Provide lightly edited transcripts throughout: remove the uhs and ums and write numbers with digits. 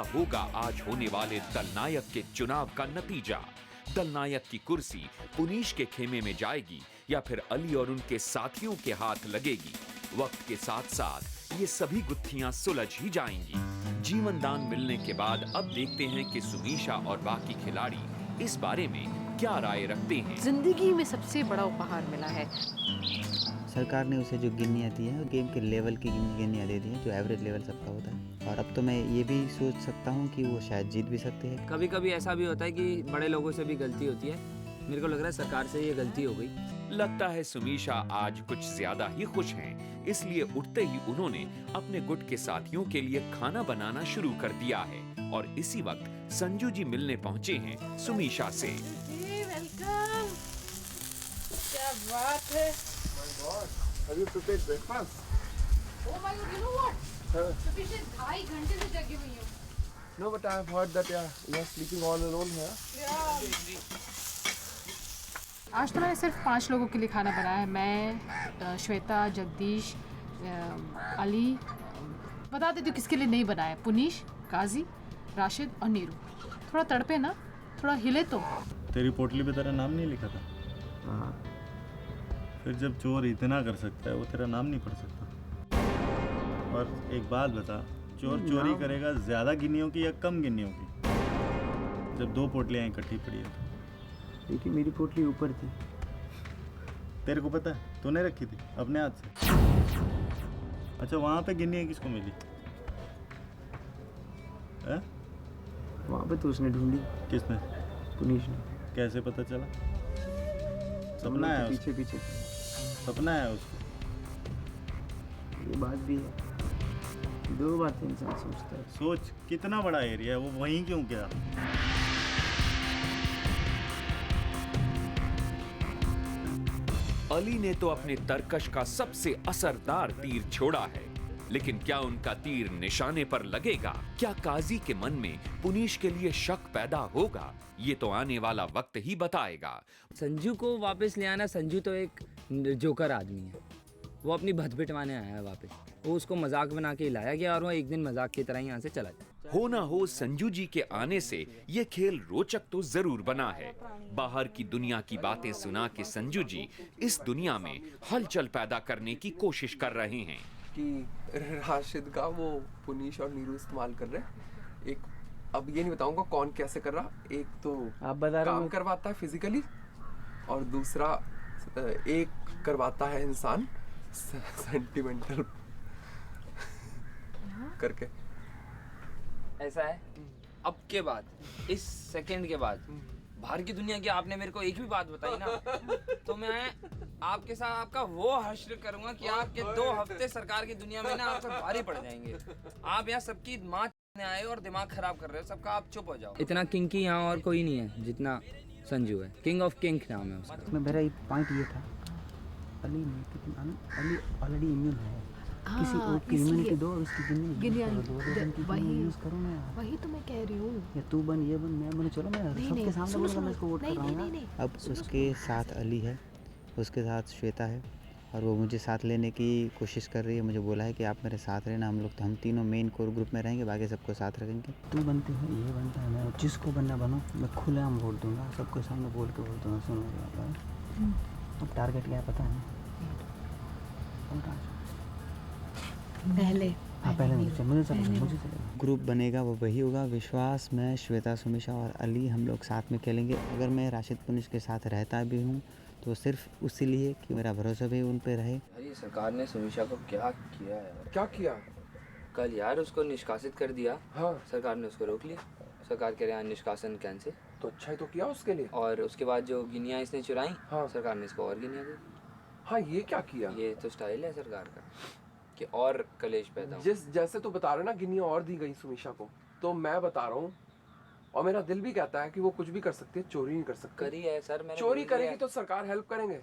होगा आज होने वाले दलनायक के चुनाव का नतीजा? दलनायक की कुर्सी पुनीश के खेमे में जाएगी या फिर अली और उनके साथियों के हाथ लगेगी? वक्त के साथ साथ ये सभी गुत्थियां सुलझ ही जाएंगी। जीवन दान मिलने के बाद अब देखते हैं कि सुमीशा और बाकी खिलाड़ी इस बारे में क्या राय रखते हैं। जिंदगी में सबसे बड़ा उपहार मिला है। सरकार ने उसे जो गिन्नियाँ दी हैं गेम के लेवल की गिन्नियाँ दे दी हैं, जो एवरेज लेवल सबका होता है। और अब तो मैं ये भी सोच सकता हूँ कि वो शायद जीत भी सकते हैं। कभी कभी ऐसा भी होता है कि बड़े लोगों से भी गलती होती है। मेरे को लग रहा है सरकार से ये गलती हो गई। लगता है सुमीशा आज कुछ ज्यादा ही खुश हैं, इसलिए उठते ही उन्होंने अपने गुट के साथियों के लिए खाना बनाना शुरू कर दिया है। और इसी वक्त संजू जी मिलने पहुंचे हैं सुमीशा से। वेलकम। क्या बात है। Have you prepared breakfast? Oh my God, you know what? तो पिछले 2.5 घंटे से जगी हुई हूँ। No, but I have heard that you are sleeping all alone here. आज तो मैंने सिर्फ 5 लोगों के लिए खाना बनाया है। मैं, श्वेता, जगदीश, अली, बता देती हूँ किसके लिए नहीं बनाया। पुनीश, काजी, राशिद और नीरू। थोड़ा तड़पे ना, थोड़ा हिले तो। तेरी पोटली पे तेरा नाम नहीं लिखा था? हाँ। फिर जब चोर इतना कर सकता है वो तेरा नाम नहीं पढ़ सकता। और एक बात बता, चोर चोरी करेगा ज्यादा गिन्नियों की या कम गिन्नियों की? जब 2 पोटलियाँ इकट्ठी पड़ी है तो। क्योंकि मेरी पोटली ऊपर थी। तेरे को पता है तूने रखी थी अपने हाथ से। अच्छा, वहाँ पे गिन्नियाँ किसको मिली? वहाँ पे तो उसने ढूंढी। किसने? पुनीश ने। कैसे पता चला? सपना है पीछे पीछे। सपना है उसको। ये बात भी है। 2 बातें इंसान सोचता है। सोच, कितना बड़ा एरिया है, वो वहीं क्यों गया? अली ने तो अपने तरकश का सबसे असरदार तीर छोड़ा है, लेकिन क्या उनका तीर निशाने पर लगेगा? क्या काजी के मन में पुनीश के लिए शक पैदा होगा? ये तो आने वाला वक्त ही बताएगा। संजू को वापस ले आना। संजू तो एक जोकर आदमी है। वो अपनी भद पिटवाने आया है वापस। वो उसको मजाक बना के लाया गया और वो एक दिन मजाक की तरह ही यहाँ से चला गया। हो ना हो, संजू जी के आने से ये खेल रोचक तो जरूर बना है। बाहर की दुनिया की बातें सुना के संजू जी इस दुनिया में हलचल पैदा करने की कोशिश कर रहे हैं। कि राशिद का वो पुनीश और नीरू इस्तेमाल कर रहे हैं। एक, अब ये नहीं बताऊंगा कौन कैसे कर रहा। एक तो आप बता रहे हो। काम करवाता है फिजिकली, और दूसरा एक करवाता है इंसान सेंटिमेंटल करके। ऐसा है। अब के बाद, इस सेकंड के बाद बाहर की दुनिया की आपने मेरे को एक भी बात बताई ना, तो मैं आपके साथ आपका वो हश्र करूंगा कि आपके 2 हफ्ते सरकार की दुनिया में ना आपसे भारी पड़ जाएंगे। आप यहाँ सबकी माँ आए और दिमाग खराब कर रहे हो सबका। आप चुप हो जाओ। इतना किंग की यहाँ और कोई नहीं है जितना संजू है। किंग ऑफ किंग नाम है उसका। मेरा पॉइंट ये था, अली ऑलरेडी इम्यून है। किसी और की इम्यूनिटी दो, उसकी गिन्नी वही तो मैं कह रही हूँ। या तू बन, ये बन, मैं बन, चलो मैं सबके सामने बोलूँगा मैं इसको वोट कर रहा हूँ। अब उसके साथ अली है, उसके साथ श्वेता है, और वो मुझे साथ लेने की कोशिश कर रही है। मुझे बोला है कि आप मेरे साथ रहना, हम तीनों मेन कोर ग्रुप में रहेंगे, बाकी सबको साथ रखेंगे। तू बनते हो, ये बनता है, मैं जिसको बनना बनो, मैं खुलेआम वोट दूंगा, सबके सामने बोल के वोट दूंगा। सुनो, अब टारगेट क्या है पता है? पहले मुझे ग्रुप बनेगा वो वही होगा। विश्वास, मैं, श्वेता, सुमीशा और अली, हम लोग साथ में खेलेंगे। अगर मैं राशिद पुनीश के साथ रहता भी हूँ तो सिर्फ उसी लिए कि मेरा भरोसा भी उन पे रहे। अरे सरकार ने सुमीशा को क्या किया यार? क्या किया? कल यार उसको निष्कासित कर दिया। हाँ। सरकार ने उसको रोक लिया। सरकार कह रहे हैं निष्कासन कैंसिल। तो अच्छा ही तो किया उसके लिए। और उसके बाद जो गिनियाँ इसने चुराई, हाँ। सरकार ने इसको और गिनियाँ दी। हाँ, ये क्या किया? ये तो स्टाइल है सरकार का कि और कलेश पैदा हो। जैसे तो बता रहे ना गिन्नियाँ और दी गई सुमीशा को, तो मैं बता रहा हूँ, और मेरा दिल भी कहता है कि वो कुछ भी कर सकती है, चोरी नहीं कर सकती। करी है सर, मैंने चोरी करेगी तो सरकार हेल्प करेंगे,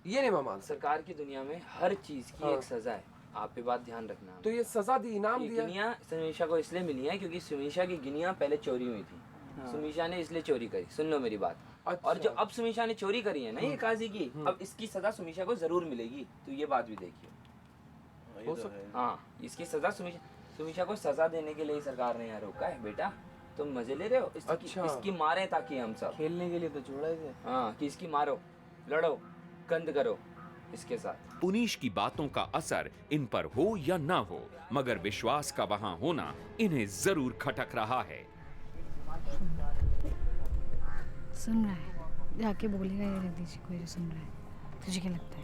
ये नहीं मैं मानता। सरकार की दुनिया में हर चीज की एक सजा है। आप पे बात ध्यान रखना। तो ये सजा दी, इनाम दिया। गिनियाँ सुमीशा को इसलिए मिली है क्योंकि सुमीशा की गिनियाँ पहले चोरी हुई थी। सुमीशा ने इसलिए चोरी करी। सुन लो मेरी बात। अच्छा। और जो अब सुमीशा ने चोरी करी है ना ये काजी की, अब इसकी सजा सुमीशा को जरूर मिलेगी। तो ये बात भी देखिए। हो सकता है। हाँ, इसकी सजा सुमीशा। सुमीशा को सजा देने के लिए ही सरकार ने यहाँ रोका है बेटा। तुम मजे ले रहे हो? इसकी मारे ताकि हम सब खेलने के लिए तो छोड़ा है। हाँ कि इसकी मारो, लड़ो, गंद करो इसके साथ। पुनीश की बातों का असर इन पर हो या ना हो, मगर विश्वास का वहां होना इन्हें जरूर खटक रहा है। सुन रहा है, जाके बोलेगा ये जगदीश को, ये सुन रहा है। तुझे क्या लगता है?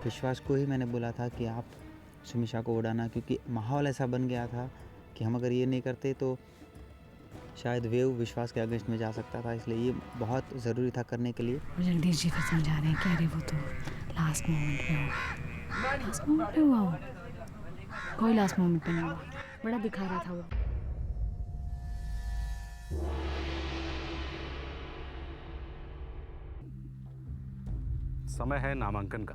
विश्वास को ही मैंने बोला था कि आप सुमिशा को उड़ाना, क्योंकि माहौल ऐसा बन गया था कि हम अगर ये नहीं करते तो शायद वेव विश्वास के अगेंस्ट में जा सकता था, इसलिए ये बहुत ज़रूरी था करने के लिए। जगदीश जी फिर समझा रहे हैं कि अरे वो तो लास्ट मोमेंट पे हुआ। लास्ट मोमेंट पे हुआ वो? कोई लास्ट मोमेंट पे नहीं हुआ, बड़ा दिखा रहा था वो। समय है नामांकन का।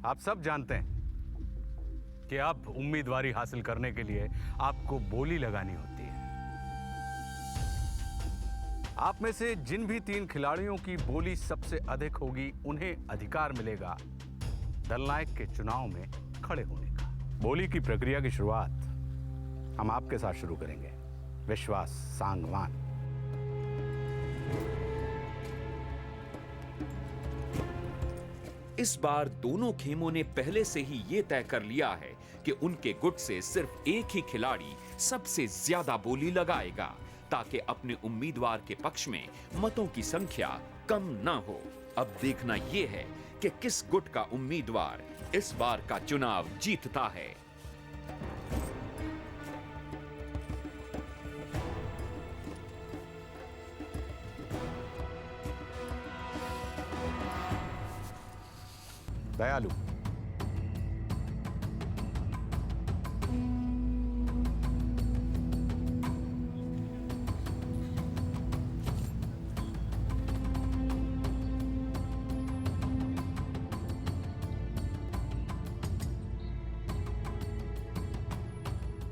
आप सब जानते हैं कि अब उम्मीदवारी हासिल करने के लिए आपको बोली लगानी होती है। आप में से जिन भी 3 खिलाड़ियों की बोली सबसे अधिक होगी उन्हें अधिकार मिलेगा दलनायक के चुनाव में खड़े होने का। बोली की प्रक्रिया की शुरुआत हम आपके साथ शुरू करेंगे, विश्वास सांगवान। इस बार दोनों खेमों ने पहले से ही ये तय कर लिया है कि उनके गुट से सिर्फ एक ही खिलाड़ी सबसे ज्यादा बोली लगाएगा, ताकि अपने उम्मीदवार के पक्ष में मतों की संख्या कम ना हो। अब देखना यह है कि किस गुट का उम्मीदवार इस बार का चुनाव जीतता है। दयालु,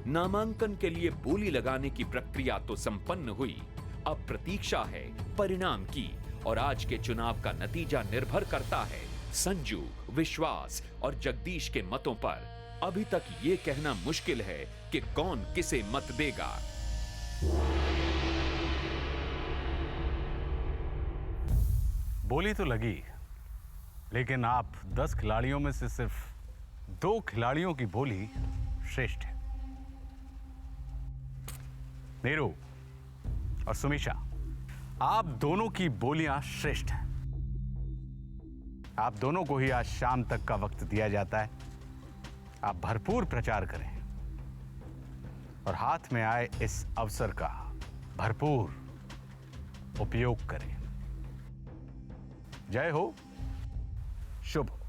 नामांकन के लिए बोली लगाने की प्रक्रिया तो संपन्न हुई, अब प्रतीक्षा है परिणाम की, और आज के चुनाव का नतीजा निर्भर करता है संजू, विश्वास और जगदीश के मतों पर। अभी तक ये कहना मुश्किल है कि कौन किसे मत देगा। बोली तो लगी, लेकिन आप 10 खिलाड़ियों में से सिर्फ 2 खिलाड़ियों की बोली श्रेष्ठ है। नीरू और सुमीशा, आप दोनों की बोलियां श्रेष्ठ हैं। आप दोनों को ही आज शाम तक का वक्त दिया जाता है। आप भरपूर प्रचार करें और हाथ में आए इस अवसर का भरपूर उपयोग करें। जय हो, शुभ हो।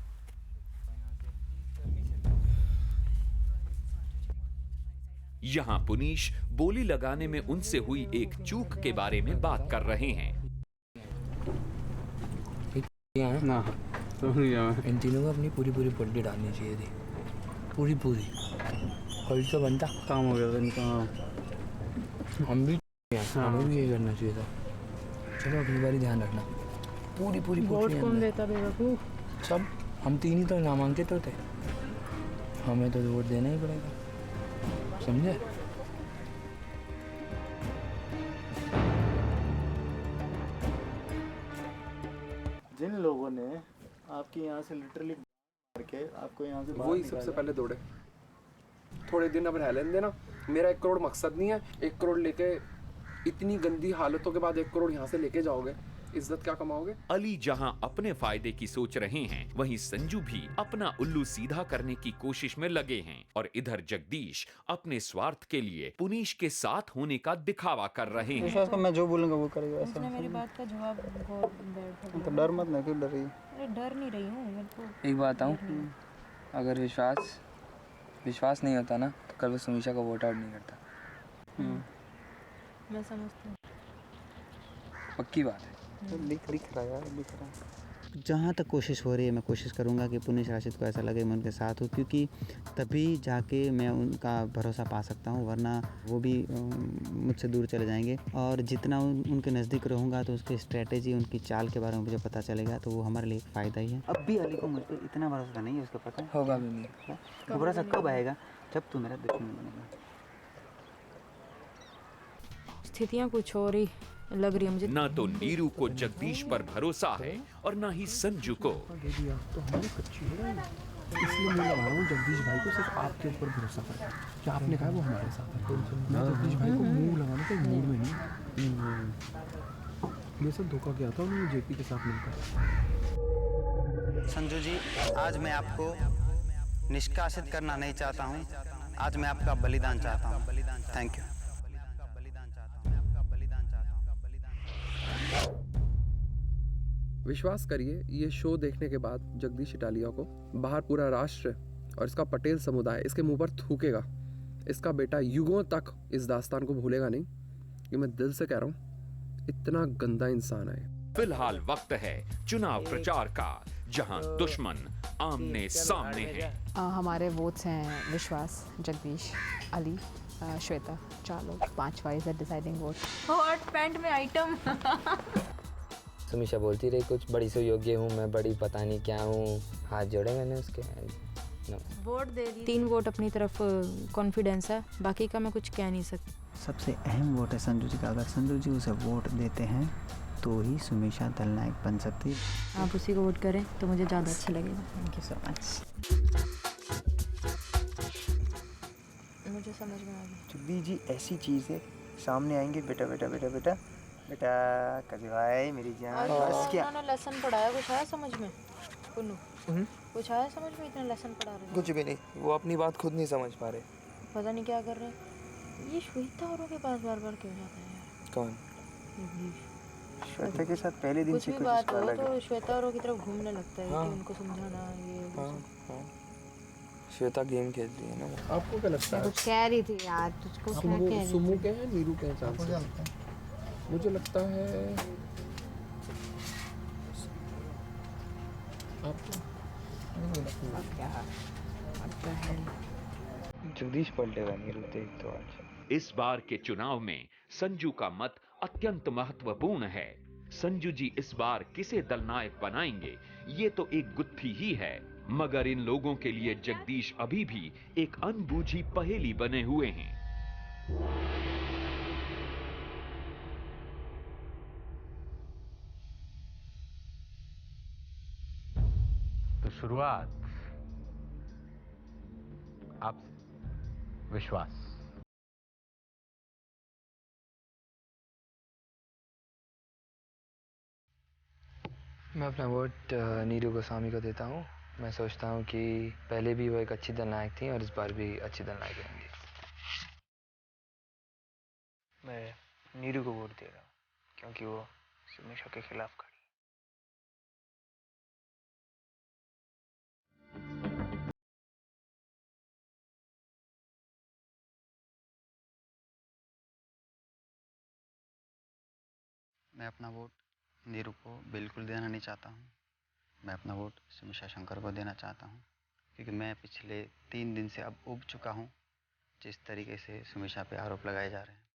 यहां पुनीश बोली लगाने में उनसे हुई एक चूक के बारे में बात कर रहे हैं। ना इन तीनों को अपनी पूरी पट्टी डालनी चाहिए थी, पूरी और तो बनता काम हो गया था इनका। हमें भी यही करना चाहिए था। चलो अगली बारी ध्यान रखना, पूरी वोट कौन देता बेवकूफ? सब हम 3 ही तो नामांकित होते, हमें तो वोट देना ही पड़ेगा, समझे? जिन लोगों ने आपके यहाँ से लिटरली मार के आपको यहाँ से वही सबसे पहले दौड़े। थोड़े दिन अब रह लेने देना। मेरा 1 करोड़ मकसद नहीं है। 1 करोड़ लेके इतनी गंदी हालतों के बाद 1 करोड़ यहाँ से लेके जाओगे, इज्जत क्या कमाओगे? अली जहां अपने फायदे की सोच रहे हैं, वहीं संजू भी अपना उल्लू सीधा करने की कोशिश में लगे हैं, और इधर जगदीश अपने स्वार्थ के लिए पुनीश के साथ होने का दिखावा कर रहे हैं। विश्वास को मैं जो बोलूँगा वो करेगा। उसने मेरी बात का जवाब तो डर मत ना, क्यों डर रही? अरे डर नहीं रही हूँ, मेरे को एक बात आऊँ, अगर विश्वास नहीं होता ना तो कल वो सुमीशा को वोट आउट नहीं करता। मैं समझती हूँ, पक्की बात है। दिख रहा है यार, दिख रहा है। जहाँ तक कोशिश हो रही है मैं कोशिश करूँगा कि पुनीश राशिद को ऐसा लगे मैं उनके साथ हूँ, क्योंकि तभी जाके मैं उनका भरोसा पा सकता हूँ, वरना वो भी मुझसे दूर चले जाएंगे। और जितना उनके नज़दीक रहूँगा तो उसकी स्ट्रेटेजी, उनकी चाल के बारे में मुझे पता चलेगा, तो वो हमारे लिए फ़ायदा ही है। अब भी अली को मुझ पर इतना भरोसा नहीं है, उसको पता है होगा भी नहीं। भरोसा कब आएगा जब तू मेरा दुश्मन बनेगा। स्थितियाँ कुछ और ही लग रही है मुझे। न तो नीरू को जगदीश पर भरोसा है और न ही संजू को। दे दिया तो हमारी कच्ची हो रही है, इसलिए मैं लगा रहा हूँ जगदीश भाई को सिर्फ आपके ऊपर भरोसा करता है कि आपने कहा वो हमारे साथ है। मैं जगदीश भाई को मुंह लगाने के मूड में नहीं। ये सब धोखा किया था उन्होंने जेपी के साथ मिलकर। संजू जी, आज मैं आपको निष्कासित करना नहीं चाहता हूँ, आज मैं आपका बलिदान चाहता हूँ। Thank you. विश्वास करिए, ये शो देखने के बाद जगदीश इटालिया को बाहर पूरा राष्ट्र और इसका पटेल समुदाय इसके मुंह पर थूकेगा। इसका बेटा युगों तक इस दास्तान को भूलेगा नहीं। ये मैं दिल से कह रहा हूँ, इतना गंदा इंसान है। फिलहाल वक्त है चुनाव प्रचार का, जहां दुश्मन आमने सामने हैं। हमारे वोट्स हैं विश्वास, जगदीश, अली, श्वेता, 4 लोग, 5 is the deciding vote. Hot pant में आइटम। सुमीशा बोलती रही कुछ बड़ी से योग्य हूँ मैं, बड़ी पता नहीं क्या हूँ, हाथ जोड़े मैंने उसके। वोट दे दी। 3 वोट अपनी तरफ कॉन्फिडेंस है, बाकी का मैं कुछ कह नहीं सकती। सबसे अहम वोट है संजू जी का। अगर संजू जी उसे वोट देते हैं तो ही सुमीशा दलनायक बन सकती है। आप उसी को वोट करें तो मुझे ज़्यादा अच्छा लगेगा। Thank you so much. मुझे समझ में आ गया। जगदीश जी ऐसी चीज़ है, सामने आएंगे बेटा बेटा बेटा बेटा बेटा कभी भाई मेरी जान। बस क्या उन्होंने लेसन पढ़ाया, कुछ आया समझ में? कुन्नू, कुछ आया समझ में? इतना लेसन पढ़ा रहे हैं। कुछ भी नहीं, वो अपनी बात खुद नहीं समझ पा रहे। पता नहीं क्या कर रहे हैं। ये श्वेता औरों के पास बार बार क्यों जाता है यार? कौन? श्वेता के साथ पहले दिन कुछ से भी कुछ बात इसका हो अलग है। तो श्वेता औरों की तरफ घूमने लगता है हाँ। कि उनको समझाना ये वो हाँ सब। हाँ, श्वेता गेम खेलती है ना वो। आपको क्या लगता मैं है? कुछ कह रही थी यार, तुझको क्या कह रही थी? सुमू के हैं, नीरू के हैं चांसेस? मुझे लगता है आपको जगदीश पलटेगा नीरू, देख तो आज। इस बार के चुनाव में संजू का मत अत्यंत महत्वपूर्ण है। संजू जी इस बार किसे दलनायक बनाएंगे, ये तो एक गुत्थी ही है। मगर इन लोगों के लिए जगदीश अभी भी एक अनबूझी पहेली बने हुए हैं। तो शुरुआत आप विश्वास। मैं अपना वोट नीरू गोस्वामी को देता हूँ। मैं सोचता हूँ कि पहले भी वो एक अच्छी दलनायक थी और इस बार भी अच्छी दलनायक रहेंगी। मैं नीरू को वोट दे रहा हूँ क्योंकि वो सुमीशा के खिलाफ खड़ी। मैं अपना वोट नीरू को बिल्कुल देना नहीं चाहता हूँ। मैं अपना वोट सुमीशा शंकर को देना चाहता हूँ क्योंकि मैं पिछले 3 दिन से अब उब चुका हूँ जिस तरीके से सुमीशा पे आरोप लगाए जा रहे हैं।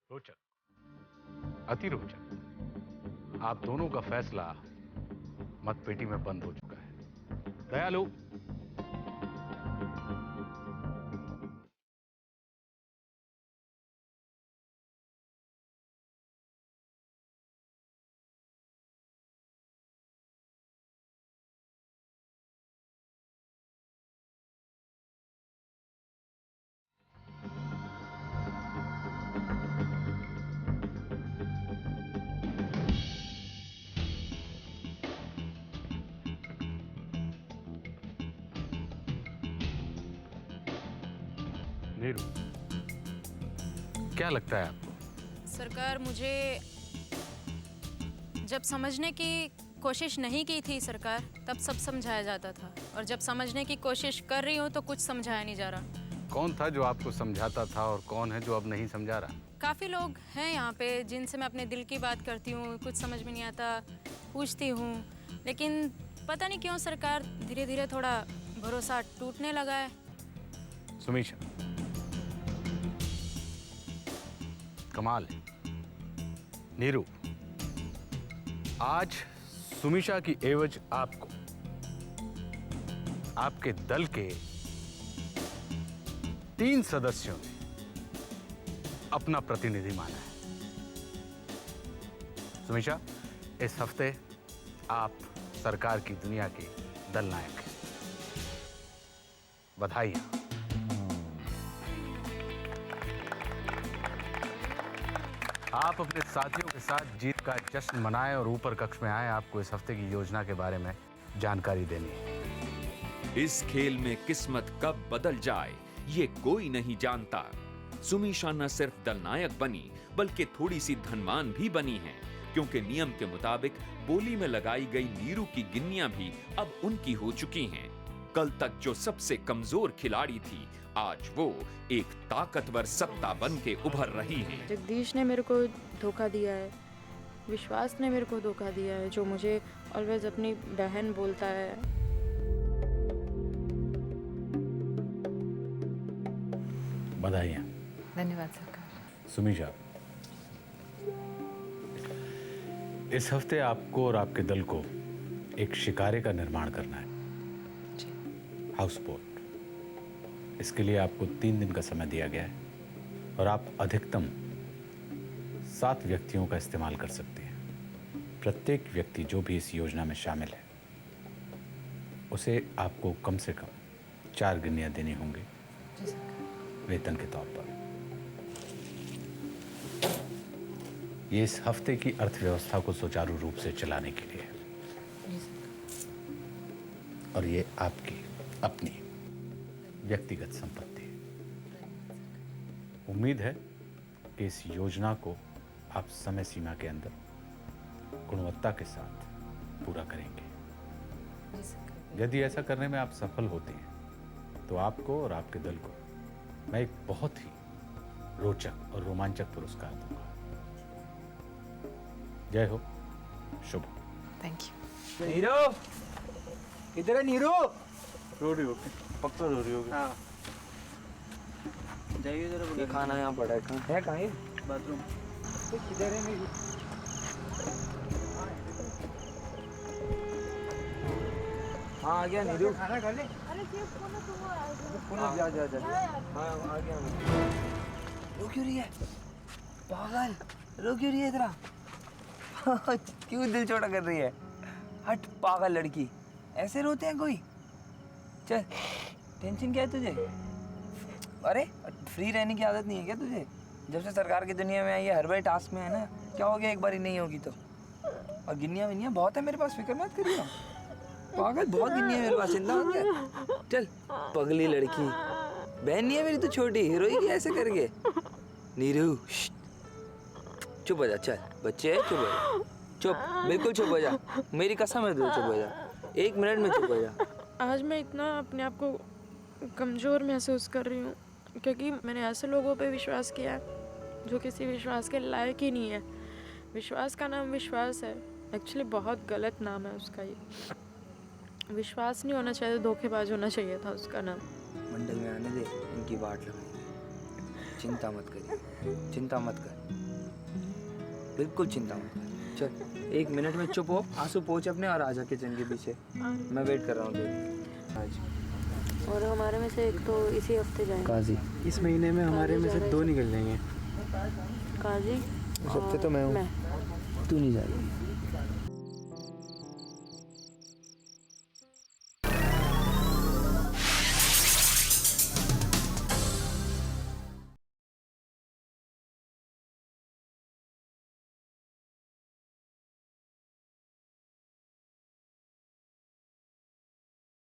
रोचक, अति रोचक। आप दोनों का फैसला मतपेटी में बंद हो चुका है। दयालु, नीरू, क्या लगता है आपको? सरकार, मुझे जब समझने की कोशिश नहीं की थी सरकार, तब सब समझाया जाता था, और जब समझने की कोशिश कर रही हूँ तो कुछ समझाया नहीं जा रहा। कौन था जो आपको समझाता था और कौन है जो अब नहीं समझा रहा? काफ़ी लोग हैं यहाँ पे जिनसे मैं अपने दिल की बात करती हूँ, कुछ समझ में नहीं आता, पूछती हूँ, लेकिन पता नहीं क्यों सरकार धीरे धीरे थोड़ा भरोसा टूटने लगा है। सुमीशा, कमाल है। नीरू, आज सुमीशा की एवज आपको आपके दल के 3 सदस्यों ने अपना प्रतिनिधि माना है। सुमीशा, इस हफ्ते आप सरकार की दुनिया के दल नायक हैं। बधाई। आप अपने साथियों के साथ जीत का जश्न मनाएं और ऊपर कक्ष में आए। आपको इस हफ्ते की योजना के बारे में जानकारी देनी है। इस खेल में किस्मत कब बदल जाए ये कोई नहीं जानता। सुमीशा न सिर्फ दल नायक बनी बल्कि थोड़ी सी धनवान भी बनी है, क्योंकि नियम के मुताबिक बोली में लगाई गई नीरू की गिन्नियां भी अब उनकी हो चुकी हैं। कल तक जो सबसे कमजोर खिलाड़ी थी, आज वो एक ताकतवर सत्ता बन के उभर रही हैं। जगदीश ने मेरे को धोखा दिया है, विश्वास ने मेरे को धोखा दिया है, जो मुझे ऑलवेज अपनी बहन बोलता है। बधाइयाँ। धन्यवाद सरकार। सुमीशा, इस हफ्ते आपको और आपके दल को एक शिकारे का निर्माण करना है, हाउस बोट। इसके लिए आपको 3 दिन का समय दिया गया है और आप अधिकतम 7 व्यक्तियों का इस्तेमाल कर सकते हैं। प्रत्येक व्यक्ति जो भी इस योजना में शामिल है उसे आपको कम से कम 4 गिन्नियां देनी होंगी वेतन के तौर पर। ये इस हफ्ते की अर्थव्यवस्था को सुचारू रूप से चलाने के लिए है और ये आपकी अपनी व्यक्तिगत संपत्ति है। उम्मीद है कि इस योजना को आप समय सीमा के अंदर गुणवत्ता के साथ पूरा करेंगे। यदि ऐसा करने में आप सफल होते हैं तो आपको और आपके दल को मैं एक बहुत ही रोचक और रोमांचक पुरस्कार दूंगा। जय हो, शुभ। Thank you. नीरू, इधर है नीरू। रो रही होगी, पक्का रो रही होगी। हाँ, जाइए जरा, ये खाना यहाँ पड़ा है। कहाँ है? बाथरूम। किधर है नीरू? हाँ, आ गया नीरू। खाना खा ले। जा। हाँ, आ गया। रो क्यों रही है? पागल, रो क्यों रही है इतना? क्यों दिल छोटा कर रही है? हट पागल लड़की, ऐसे रोते हैं कोई? चल, टेंशन क्या है तुझे? अरे फ्री रहने की आदत नहीं है क्या तुझे? जब से सरकार की दुनिया में आई है, हर बार टास्क में है ना। क्या हो गया एक बार ही नहीं होगी तो? और गिन्नियाँ विन्नियाँ बहुत है मेरे पास, फिक्र मत करिए। पागल, बहुत गिन्नियाँ मेरे पास, चिंता मत कर। चल पगली लड़की, बहन नहीं है मेरी तो छोटी, रोएगी ऐसे करके। नीरू चुप हो जा। चल बच्चे, चुप हो जा, चुप, बिल्कुल चुप हो जा। मेरी कसम है, चुप हो जा, 1 मिनट में चुप हो जा। आज मैं इतना अपने आप को कमज़ोर महसूस कर रही हूँ क्योंकि मैंने ऐसे लोगों पे विश्वास किया जो किसी विश्वास के लायक ही नहीं है। विश्वास का नाम विश्वास है, एक्चुअली बहुत गलत नाम है उसका। ये विश्वास नहीं होना चाहिए, धोखेबाज होना चाहिए था उसका नाम। मंडल में आने दे, इनकी बाट लगाएंगे। चिंता मत करिए, चिंता मत कर, बिल्कुल चिंता मत कर। चल 1 मिनट में चुप हो, आंसू पोंछ अपने और आजा किचन के पीछे। मैं वेट कर रहा हूँ तेरी। आज और हमारे में से एक तो इसी हफ्ते जाएंगे। काजी, इस महीने में हमारे में से 2 निकल जाएंगे। काजी, उस हफ्ते तो मैं हूँ, तू नहीं जाएगी।